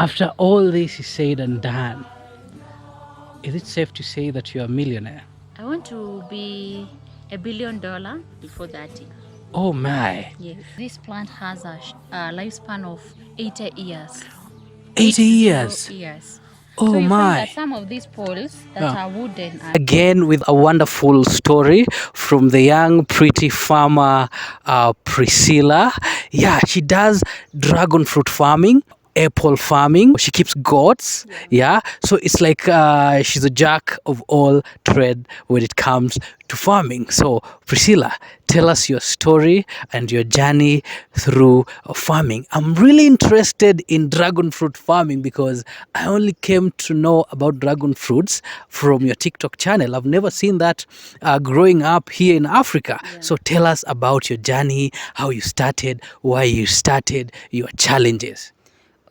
After all this is said and done, is it safe to say that you're a millionaire? I want to be $1 billion before 30. Oh my, Yes. This plant has a lifespan of 80 years. 80 80 years. years. So Oh you find that my. some of these poles that Yeah. are wooden are Again, with a wonderful story from the young, pretty farmer Priscilla. Yeah, she does dragon fruit farming, apple farming. She keeps goats. Yeah, so it's like she's a jack of all trade when it comes to farming. So, Priscilla, tell us your story and your journey through farming. I'm really interested in dragon fruit farming because I only came to know about dragon fruits from your TikTok channel. I've never seen that growing up here in Africa. Yeah. So tell us about your journey, how you started, why you started, your challenges.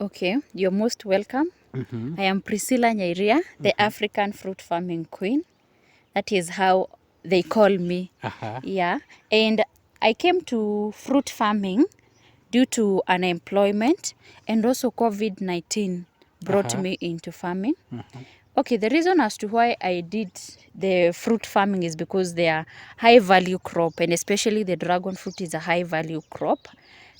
Okay, you're most welcome. I am Priscilla Nyairia, the African fruit farming queen. That is how they call me. Uh-huh. Yeah, and I came to fruit farming due to unemployment, and also COVID-19 brought me into farming. Okay, the reason as to why I did the fruit farming is because they are high value crop, and especially the dragon fruit is a high value crop.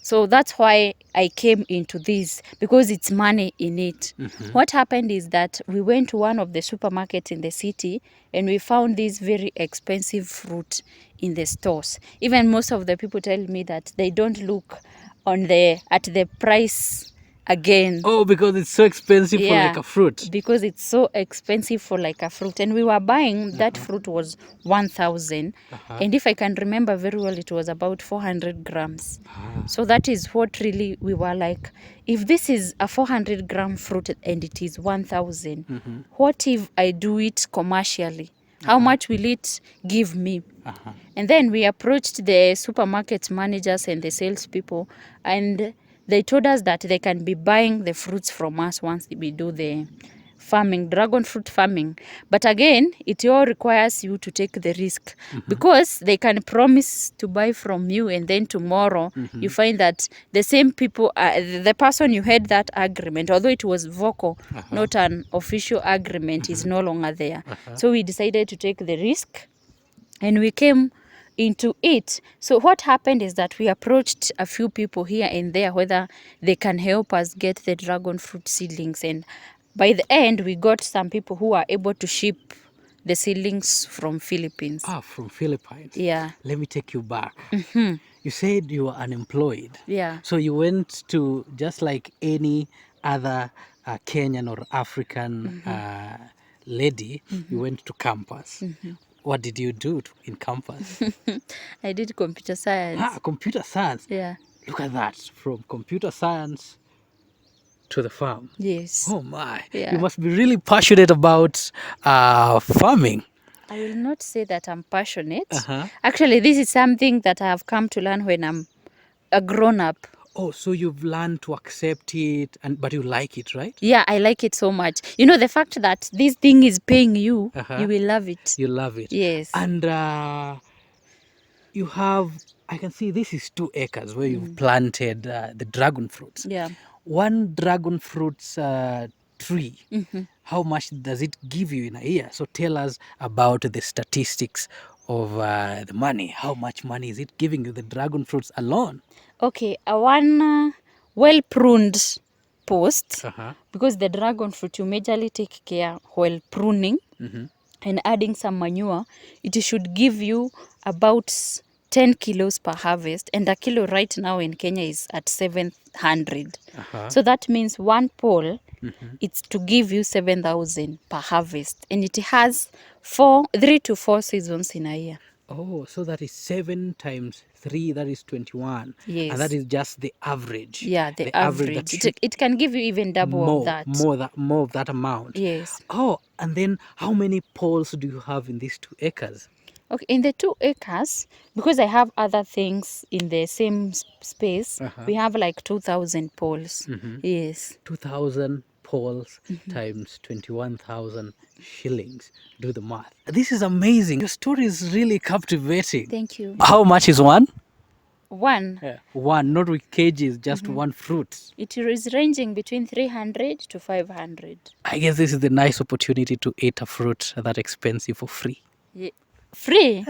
So that's why I came into this, because it's money in it. What happened is that we went to one of the supermarkets in the city and we found this very expensive fruit in the stores. Even most of the people tell me that they don't look on the at the price again. Oh, because it's so expensive for like Yeah, a fruit. because it's so expensive for like a fruit, and we were buying that fruit was 1,000, and if I can remember very well, it was about 400 grams. So that is what really we were like, if this is a 400-gram fruit and it is 1,000, what if I do it commercially? How much will it give me? And then we approached the supermarket managers and the salespeople, and they told us that they can be buying the fruits from us once we do the farming, dragon fruit farming. But again, it all requires you to take the risk, because they can promise to buy from you, and then tomorrow you find that the same people, the person you had that agreement, although it was vocal, not an official agreement, is no longer there. So we decided to take the risk and we came into it. So what happened is that we approached a few people here and there whether they can help us get the dragon fruit seedlings, and by the end we got some people who are able to ship the seedlings from Philippines. Ah, from Philippines. Yeah. Let me take you back. You said you were unemployed. Yeah. So you went to, just like any other Kenyan or African lady, you went to campus. What did you do in campus? I did computer science. Computer science. Yeah. Look at that. From computer science to the farm. Yes. Oh my. Yeah. You must be really passionate about farming. I will not say that I'm passionate. Uh-huh. Actually, this is something that I have come to learn when I'm a grown up. Oh, so you've learned to accept it, but you like it, right? Yeah, I like it so much. You know, the fact that this thing is paying you, you will love it. You love it. Yes. And you have, I can see this is 2 acres where you've planted the dragon fruits. Yeah. One dragon fruit's tree, how much does it give you in a year? So tell us about the statistics of the money. How much money is it giving you, the dragon fruits alone? Okay, one well-pruned post, because the dragon fruit you majorly take care while pruning and adding some manure, it should give you about 10 kilos per harvest, and a kilo right now in Kenya is at 700. So that means one pole, it's to give you 7,000 per harvest, and it has 3 to 4 seasons in a year. Oh, so that is 7 times 3, that is 21. Yes. And that is just the average. Yeah, the average. that It can give you even double of that. More of that amount. Yes. Oh, and then how many poles do you have in these 2 acres? Okay, in the 2 acres, because I have other things in the same space, we have like 2,000 poles. Yes. 2,000 poles times 21,000 shillings. Do the math. This is amazing. Your story is really captivating. Thank you. How much is one? One. Yeah. One, not with kgs, just one fruit. It is ranging between 300 to 500. I guess this is the nice opportunity to eat a fruit that expensive for free. Free?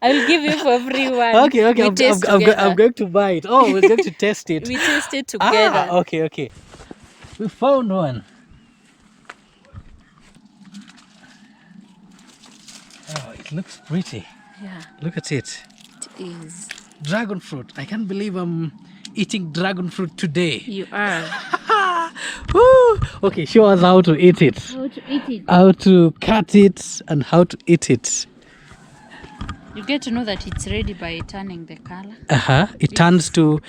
I will give you for free one. Okay, We taste I'm together. going to buy it. Oh, we're going to test it. We taste it together. Okay. We found one. Oh, it looks pretty. Yeah, Look at it. it is. Dragon fruit. I can't believe I'm eating dragon fruit today. You are. Woo! Okay, show us how to eat it. How to eat it? How to cut it and how to eat it. You get to know that it's ready by turning the color. It turns to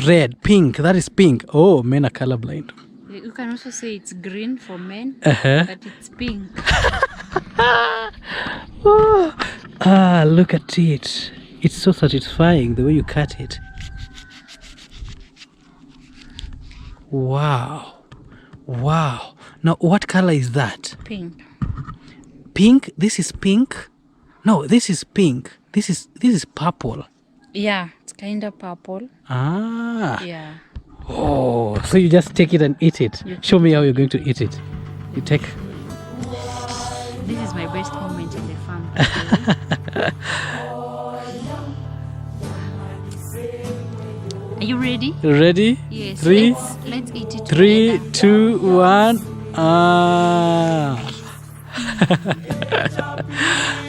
red, pink. That is pink. Oh, men are colorblind. You can also say it's green for men, Uh-huh. but it's pink. Look at it. It's so satisfying the way you cut it. Wow. Now, what color is that? Pink. Pink? This is pink? No, this is pink. This is purple. Yeah, it's kind of purple. Yeah. Oh, so you just take it and eat it. Show me how you're going to eat it. You take. This is my best moment in the farm. Are you ready? Ready? Yes. Three, Let's eat it. 3, together. 2, 1.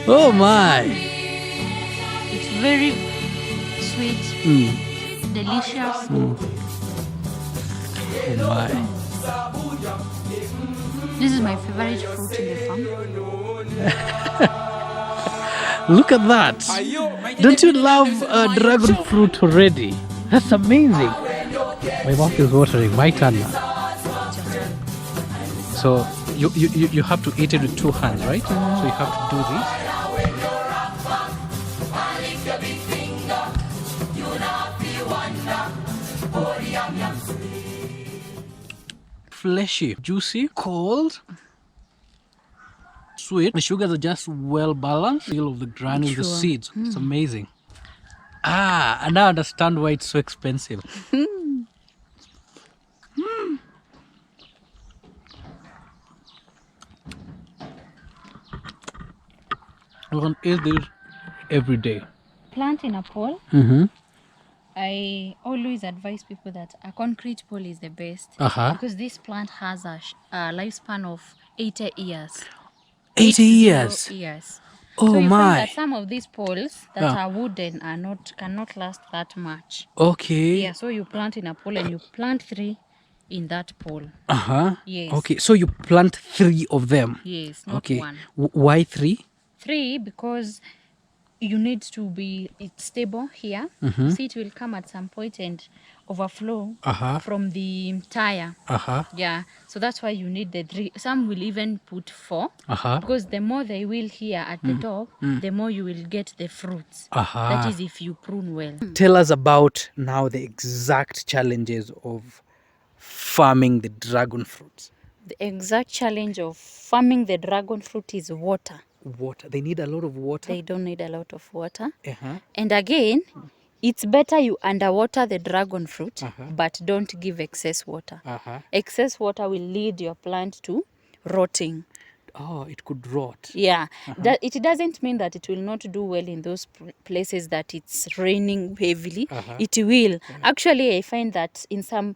Oh my. It's very sweet, delicious. Oh my. This is my favorite fruit in the farm. Look at that. Don't you love dragon fruit already? That's amazing. My mouth is watering. My turn now. So you have to eat it with 2 hands, right? So you have to do this. Fleshy, juicy, cold, sweet. The sugars are just well balanced. Feel of the granules, the seeds. It's amazing. And now I understand why it's so expensive. You can eat this every day. Plant in a pole. Mm-hmm. I always advise people that a concrete pole is the best because this plant has a lifespan of 80 years. 80 years. Years. Oh so you my. find that some of these poles that Yeah. are wooden cannot last that much. Okay. Yeah, so you plant in a pole and you plant 3 in that pole. Yes. Okay, so you plant 3 of them. Yes, not Okay. 1. Why 3? 3 because you need to be stable here. See, it will come at some point and overflow from the tire. Yeah, so that's why you need the 3. Some will even put 4 because the more they will here at the top, the more you will get the fruits. That is if you prune well. Tell us about now the exact challenges of farming the dragon fruits. The exact challenge of farming the dragon fruit is water. Water. They need a lot of water. They don't need a lot of water. And again, it's better you underwater the dragon fruit, but don't give excess water. Excess water will lead your plant to rotting. Oh, it could rot. Yeah, it doesn't mean that it will not do well in those places that it's raining heavily. It will. Actually, I find that in some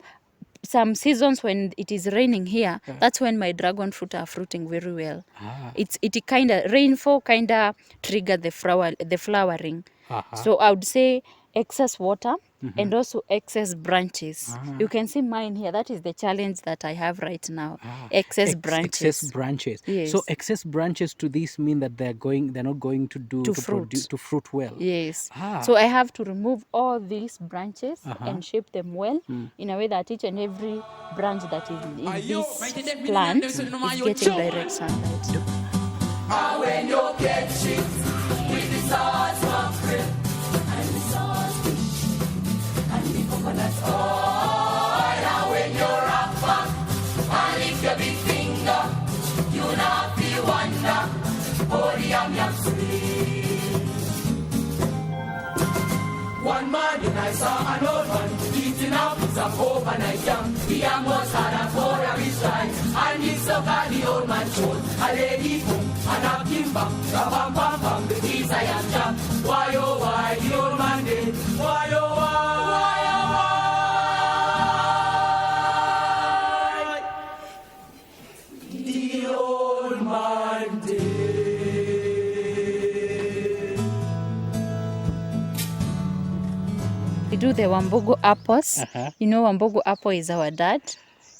seasons when it is raining here, that's when my dragon fruit are fruiting very well. It kind of rainfall kind of trigger the flowering. So I would say excess water and also excess branches. You can see mine here. That is the challenge that I have right now. Excess branches. Excess branches. Yes. So excess branches to this mean that they're not going to fruit well. Yes. So I have to remove all these branches and shape them well in a way that each and every branch that is in this plant is getting direct sunlight. When you get shit with the sauce of cream and the sauce and the coconut oil, and when you rock back and lift your big finger, you not feel wonder, oh the yum yum sweet. saw an old man eating apples of overnight yam. The yam was hard and poor of his right, and he so got the old man showed a lady boom and a him bam, bam bam bam, the keys I am jam. Why oh why the old man did? Why oh why the old man did? We do the Wambugu apples. You know, Wambugu apple is our dad.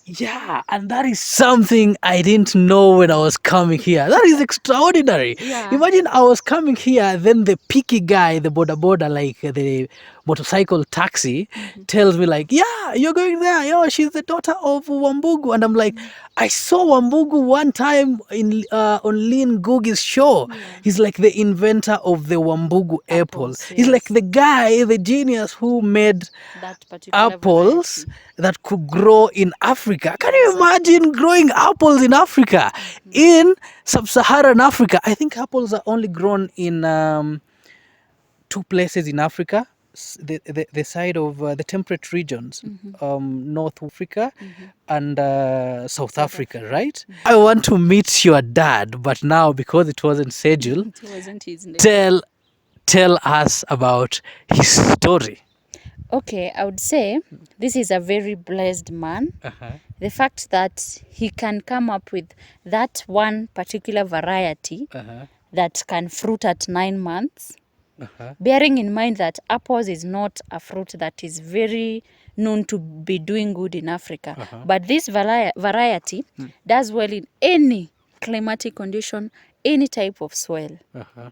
Yeah, and that is something I didn't know when I was coming here. That is extraordinary. Yeah. Imagine I was coming here, then the picky guy, the border, like the motorcycle taxi, tells me like, yeah, you're going there. Yo, she's the daughter of Wambugu. And I'm like, I saw Wambugu one time on Lean Googie's show. He's like the inventor of the Wambugu apple. Apples, He's like the guy, the genius who made That particular apples variety. that could grow in Africa. Can you imagine growing apples in Africa? In sub-Saharan Africa, I think apples are only grown in 2 places in Africa. The side of the temperate regions, North Africa and South Africa, right? I want to meet your dad, but now because it wasn't scheduled, It wasn't his name. tell us about his story. Okay, I would say this is a very blessed man. The fact that he can come up with that one particular variety that can fruit at 9 months, bearing in mind that apples is not a fruit that is very known to be doing good in Africa. But this variety does well in any climatic condition, any type of soil.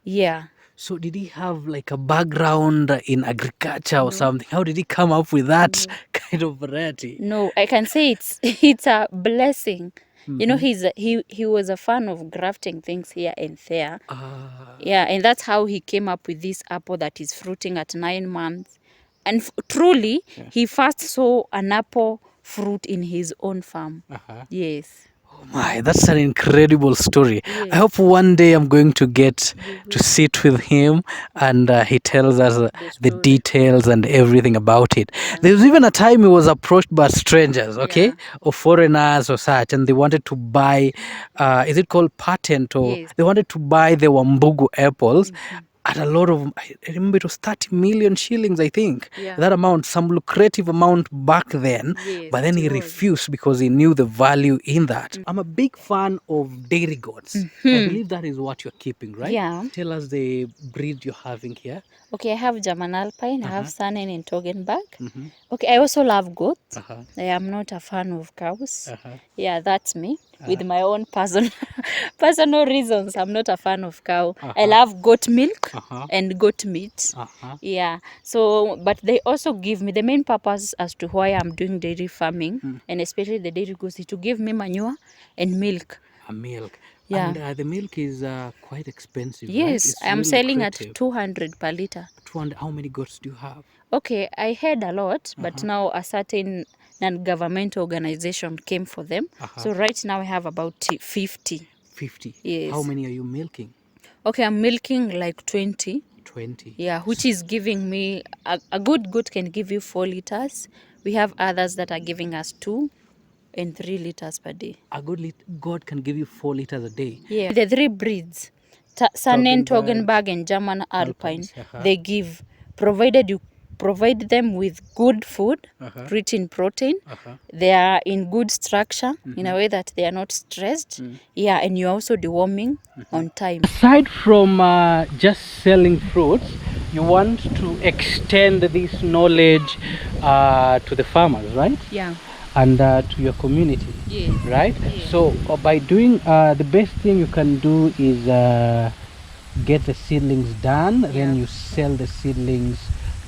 Yeah. So did he have like a background in agriculture or something? How did he come up with that kind of variety? No, I can say it's a blessing. You know, he was a fan of grafting things here and there. Yeah, and that's how he came up with this apple that is fruiting at 9 months. And truly, he first saw an apple fruit in his own farm. Yes. Oh my, that's an incredible story. I hope one day I'm going to get to sit with him and he tells us the details and everything about it. There was even a time he was approached by strangers, okay, or foreigners or such, and they wanted to buy, is it called patent, or they wanted to buy the Wambugu apples. At a lot of, I remember it was 30 million shillings, I think. That amount, some lucrative amount back then. But then he refused because he knew the value in that. I'm a big fan of dairy goats. I believe that is what you're keeping, right? Yeah. Tell us the breed you're having here. Okay, I have German Alpine, I have Sanen and Toggenburg. Okay, I also love goats. I am not a fan of cows. Yeah, that's me. With my own personal reasons, I'm not a fan of cow. I love goat milk and goat meat. Yeah. So, but they also give me the main purpose as to why I'm doing dairy farming, and especially the dairy goats, is to give me manure and milk. Milk. Yeah. And the milk is quite expensive, right? Yes, It's I am very selling lucrative. at 200 per liter. 200, how many goats do you have? Okay, I had a lot, but now a certain non-governmental organization came for them. So right now I have about 50. 50. Yes. How many are you milking? Okay, I'm milking like 20. 20. Yeah, which is giving me, a good goat can give you 4 liters. We have others that are giving us 2 and 3 liters per day. A good goat can give you 4 liters a day. Yeah, the 3 breeds, Sanen, Toggenburg, Toggenburg and German Alpine, Alpines, they give, provided you provide them with good food, rich in protein. They are in good structure in a way that they are not stressed. Yeah, and you're also deworming on time. Aside from just selling fruits, you want to extend this knowledge to the farmers, right? Yeah. And to your community, Yes. right? Yes. So by doing the best thing you can do is get the seedlings done, then you sell the seedlings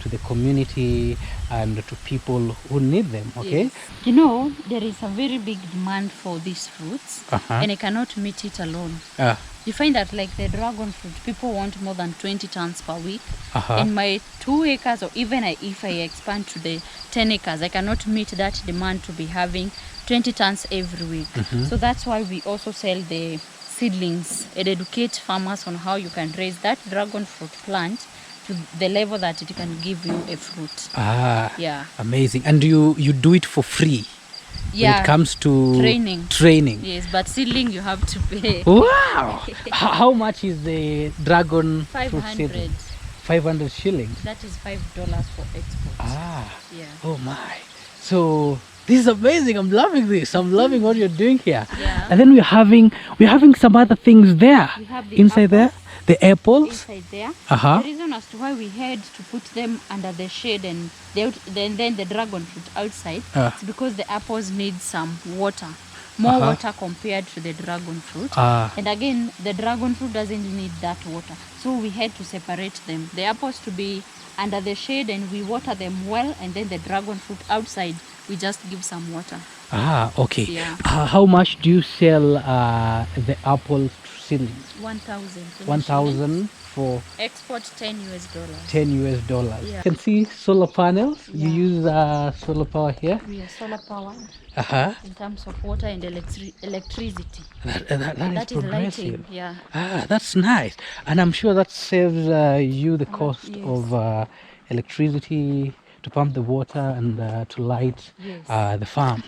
to the community and to people who need them, okay? Yes. You know, there is a very big demand for these fruits, and I cannot meet it alone. You find that like the dragon fruit, people want more than 20 tons per week. In my 2 acres, or even if I expand to the 10 acres, I cannot meet that demand to be having 20 tons every week. So that's why we also sell the seedlings and educate farmers on how you can raise that dragon fruit plant to the level that it can give you a fruit. Ah, Yeah. amazing. And you do it for free when Yeah. it comes to Training. Yes, but seedling you have to pay. Wow. How much is the dragon fruit 500. seedling? 500 shillings. That is $5 for export. Ah. Yeah. Oh my. So this is amazing. I'm loving this. I'm loving what you're doing here. Yeah. And then we're having some other things there. We have the inside there. apples. The apples. Inside there. Uh-huh. The reason as to why we had to put them under the shade and then the dragon fruit outside is because the apples need some water. More water compared to the dragon fruit. And again, the dragon fruit doesn't need that water. So we had to separate them. The apples to be under the shade and we water them well, and then the dragon fruit outside, we just give some water. Ah, okay. Yeah. How much do you sell the apple seedlings? 1,000. 1,000 for Export $10. $10. Yeah. You can see solar panels. Yeah. You use solar power here. We are solar powered Uh-huh. in terms of water and electricity. That is progressive. lighting. Yeah. Ah, that's nice. And I'm sure that saves you the cost yes. of electricity to pump the water and to light Yes. the farm.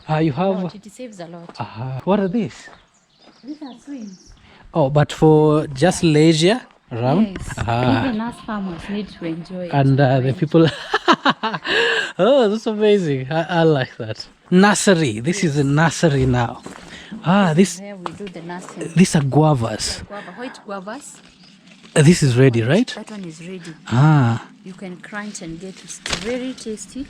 You have... It saves a lot. What are these? These are swings. Oh, but for just leisure around? Yes. Even us farmers need to enjoy it. And the people... Oh, that's amazing. I like that. Nursery. This is a nursery now. This There we do the nursery. these are guavas. Guava, white guavas. This is ready, right? That one is ready. Ah. You can crunch and get it. It's very tasty.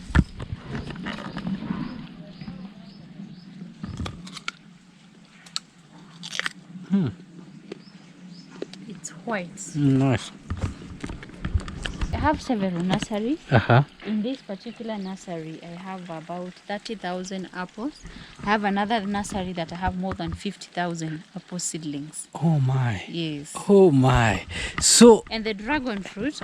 It's white. Nice. I have several nurseries. Uh-huh. In this particular nursery, I have about 30,000 apples. I have another nursery that I have more than 50,000 apple seedlings. Oh my. Yes. Oh my. So And the dragon fruit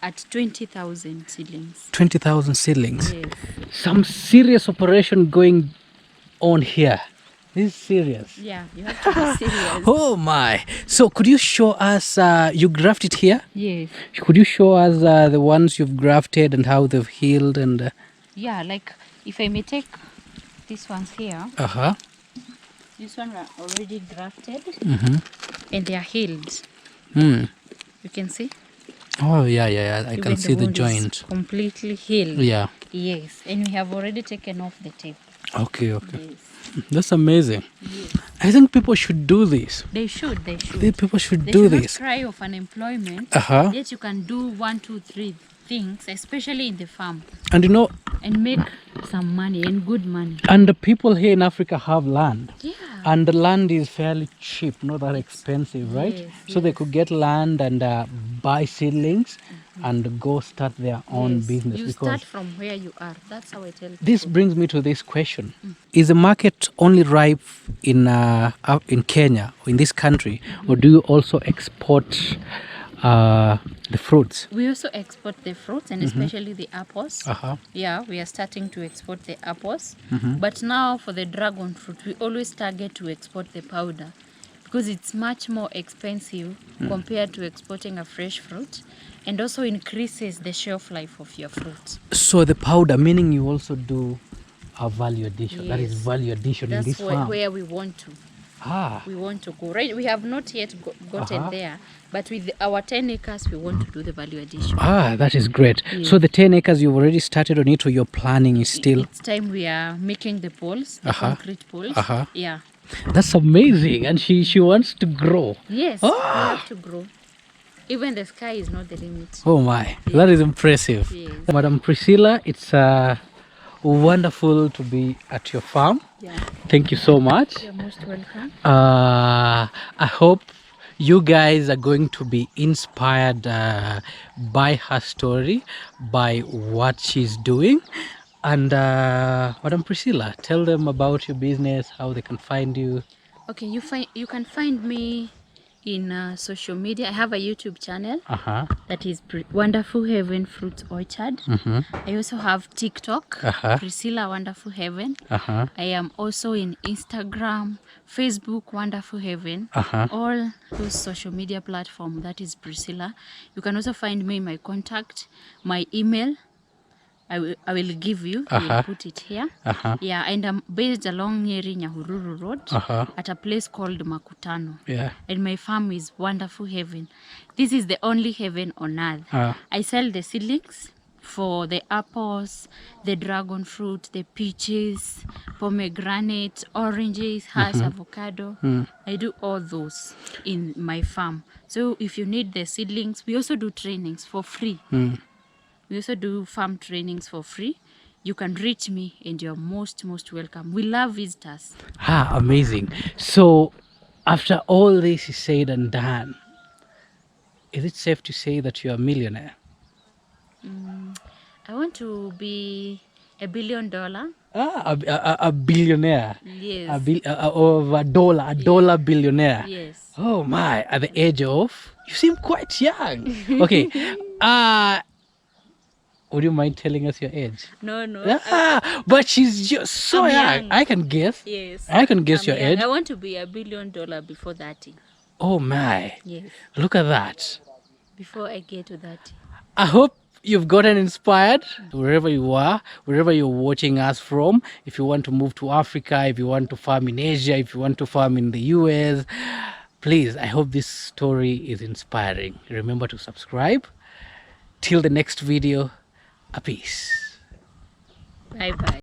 at 20,000 seedlings. 20,000 seedlings. Yes. Some serious operation going on here. This is serious. Yeah, you have to be serious. Oh my. So could you show us you grafted here? Yes. Could you show us the ones you've grafted and how they've healed and Yeah, like if I may take these ones here. uh-huh. This one are already grafted Mm-hmm. and they are healed. Hmm. You can see? Oh yeah. I can Even see the wound is joint. completely healed. Yeah. Yes, and we have already taken off the tape. Okay. Yes. That's amazing. Yes. I think people should do this. They should. People should They do should this. not cry of unemployment. Uh-huh. Yet you can do 1, 2, 3 things, especially in the farm, And you know, and make some money and good money. and the people here in Africa have land. Yeah. And the land is fairly cheap, not that expensive, right? Yes, So they could get land and buy seedlings and go start their own Yes. business. You Because start from where you are. That's how I tell people. this brings me to this question: Is the market only ripe in Kenya or in this country, or do you also export the fruits? We also export the fruits and especially the apples. Uh-huh. Yeah, we are starting to export the apples. But now for the dragon fruit, we always target to export the powder because it's much more expensive compared to exporting a fresh fruit, and also increases the shelf life of your fruit. So the powder, meaning you also do a value addition. That is Yes. value addition in this That's farm. where we want to. We want to go. Right, we have not yet gotten there, but with our 10 acres, we want to do the value addition. That is great. Yes. So the 10 acres you've already started on it, or your planning is still... It's time we are making the poles, the concrete poles. Yeah. That's amazing. And she wants to grow. Yes, we have to grow. Even the sky is not the limit. Oh my, that is impressive. Yes. Madam Priscilla, it's wonderful to be at your farm. Yeah. Thank you so much. You're most welcome. I hope you guys are going to be inspired by her story, by what she's doing. And Madam Priscilla, tell them about your business, how they can find you. Okay, you can find me in social media. I have a YouTube channel Uh-huh. that is Wonderful Heaven Fruit Orchard. I also have TikTok, Priscilla Wonderful Heaven. I am also in Instagram, Facebook, Wonderful Heaven. All those social media platforms, that is Priscilla. You can also find me in my contact, my email. I will give you. I will put it here. Yeah, and I'm based along near Nyahururu Road at a place called Makutano. Yeah. And my farm is Wonderful Heaven. This is the only heaven on earth. I sell the seedlings for the apples, the dragon fruit, the peaches, pomegranate, oranges, hash, avocado. I do all those in my farm. So if you need the seedlings, we also do trainings for free. We also do farm trainings for free. You can reach me and you're most welcome. We love visitors. Amazing. So, after all this is said and done, is it safe to say that you're a millionaire? I want to be $1 billion. A billionaire. Yes. Of a dollar billionaire. Yes. Oh my! At the age of, you seem quite young. Okay. Would you mind telling us your age? No. But she's just so I'm young. young. I can guess. Yes. I can guess I'm your young. age. I want to be $1 billion before 30. Oh my! Yes. Look at that. Before I get to 30. I hope you've gotten inspired wherever you are, wherever you're watching us from. If you want to move to Africa, if you want to farm in Asia, if you want to farm in the US, please, I hope this story is inspiring. Remember to subscribe. Till the next video, a peace. Bye-bye.